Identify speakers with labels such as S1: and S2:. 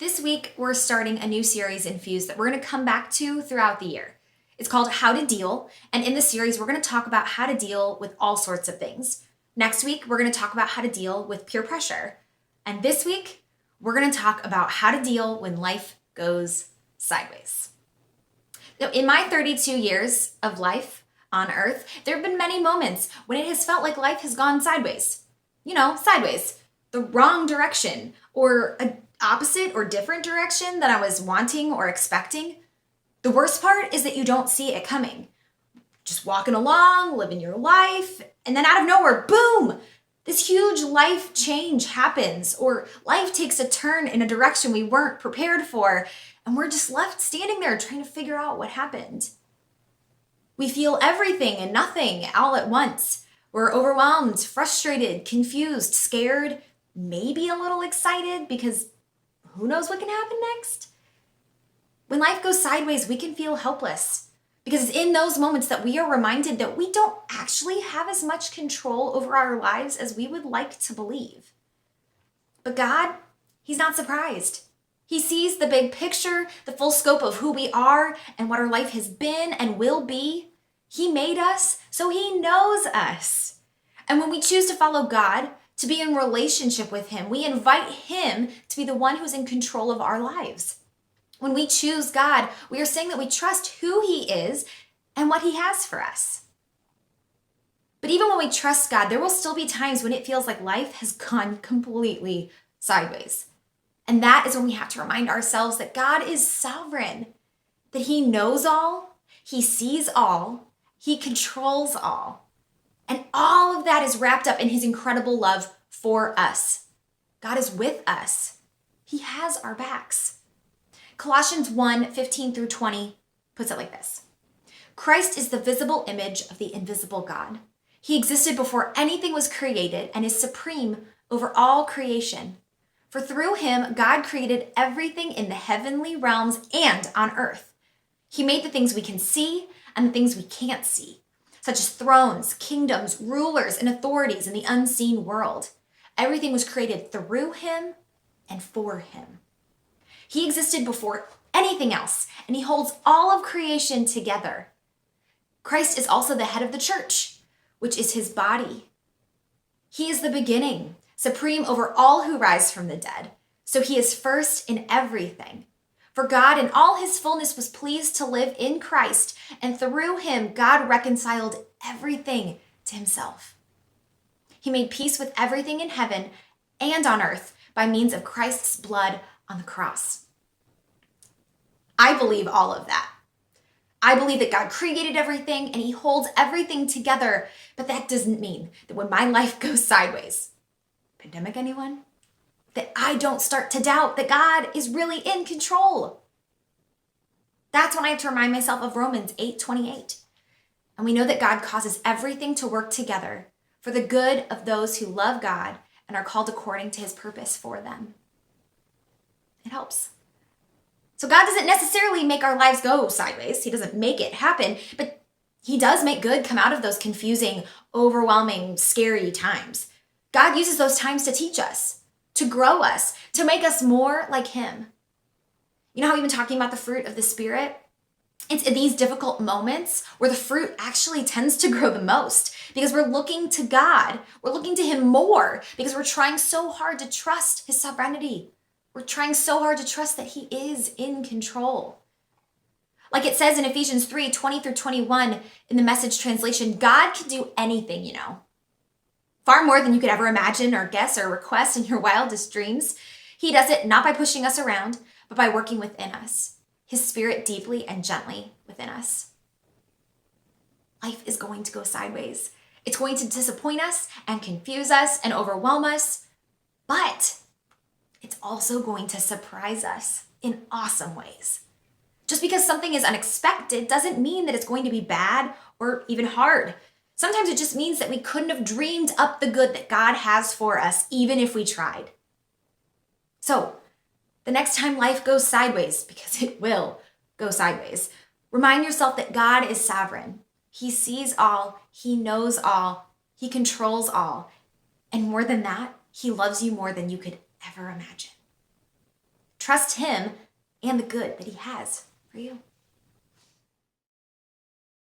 S1: This week, we're starting a new series in Fuse that we're going to come back to throughout the year. It's called How to Deal, and in this series, we're going to talk about how to deal with all sorts of things. Next week, we're going to talk about how to deal with peer pressure. And this week, we're going to talk about how to deal when life goes sideways. Now, in my 32 years of life on Earth, there have been many moments when it has felt like life has gone sideways. Sideways, the wrong direction, or an opposite or different direction than I was wanting or expecting. The worst part is that you don't see it coming. Just walking along, living your life, and then out of nowhere, boom, this huge life change happens, or life takes a turn in a direction we weren't prepared for, and we're just left standing there trying to figure out what happened. We feel everything and nothing all at once. We're overwhelmed, frustrated, confused, scared, maybe a little excited because who knows what can happen next? When life goes sideways, we can feel helpless because it's in those moments that we are reminded that we don't actually have as much control over our lives as we would like to believe. But God, He's not surprised. He sees the big picture, the full scope of who we are and what our life has been and will be. He made us, so He knows us. And when we choose to follow God, to be in relationship with Him, we invite Him to be the one who's in control of our lives. When we choose God, we are saying that we trust who He is and what He has for us. But even when we trust God, there will still be times when it feels like life has gone completely sideways. And that is when we have to remind ourselves that God is sovereign, that He knows all, He sees all, He controls all. And all of that is wrapped up in His incredible love for us. God is with us. He has our backs. Colossians 1:15-20 puts it like this. Christ is the visible image of the invisible God. He existed before anything was created and is supreme over all creation. For through Him, God created everything in the heavenly realms and on earth. He made the things we can see and the things we can't see, such as thrones, kingdoms, rulers, and authorities in the unseen world. Everything was created through Him and for Him. He existed before anything else, and He holds all of creation together. Christ is also the head of the church, which is His body. He is the beginning, supreme over all who rise from the dead. So He is first in everything. For God in all His fullness was pleased to live in Christ, and through Him, God reconciled everything to Himself. He made peace with everything in heaven and on earth by means of Christ's blood on the cross. I believe all of that. I believe that God created everything and He holds everything together, but that doesn't mean that when my life goes sideways, pandemic anyone? That I don't start to doubt that God is really in control. That's when I have to remind myself of Romans 8:28. And we know that God causes everything to work together for the good of those who love God and are called according to His purpose for them. It helps. So God doesn't necessarily make our lives go sideways. He doesn't make it happen, but He does make good come out of those confusing, overwhelming, scary times. God uses those times to teach us, to grow us, to make us more like Him. You know how we've been talking about the fruit of the Spirit? It's in these difficult moments where the fruit actually tends to grow the most because we're looking to God. We're looking to Him more because we're trying so hard to trust His sovereignty. We're trying so hard to trust that He is in control. Like it says in Ephesians 3:20-21 in the Message translation, God can do anything, far more than you could ever imagine or guess or request in your wildest dreams. He does it not by pushing us around, but by working within us, His Spirit deeply and gently within us. Life is going to go sideways. It's going to disappoint us and confuse us and overwhelm us, but it's also going to surprise us in awesome ways. Just because something is unexpected doesn't mean that it's going to be bad or even hard. Sometimes it just means that we couldn't have dreamed up the good that God has for us, even if we tried. So, the next time life goes sideways, because it will go sideways, remind yourself that God is sovereign. He sees all, He knows all, He controls all. And more than that, He loves you more than you could ever imagine. Trust Him and the good that He has for you.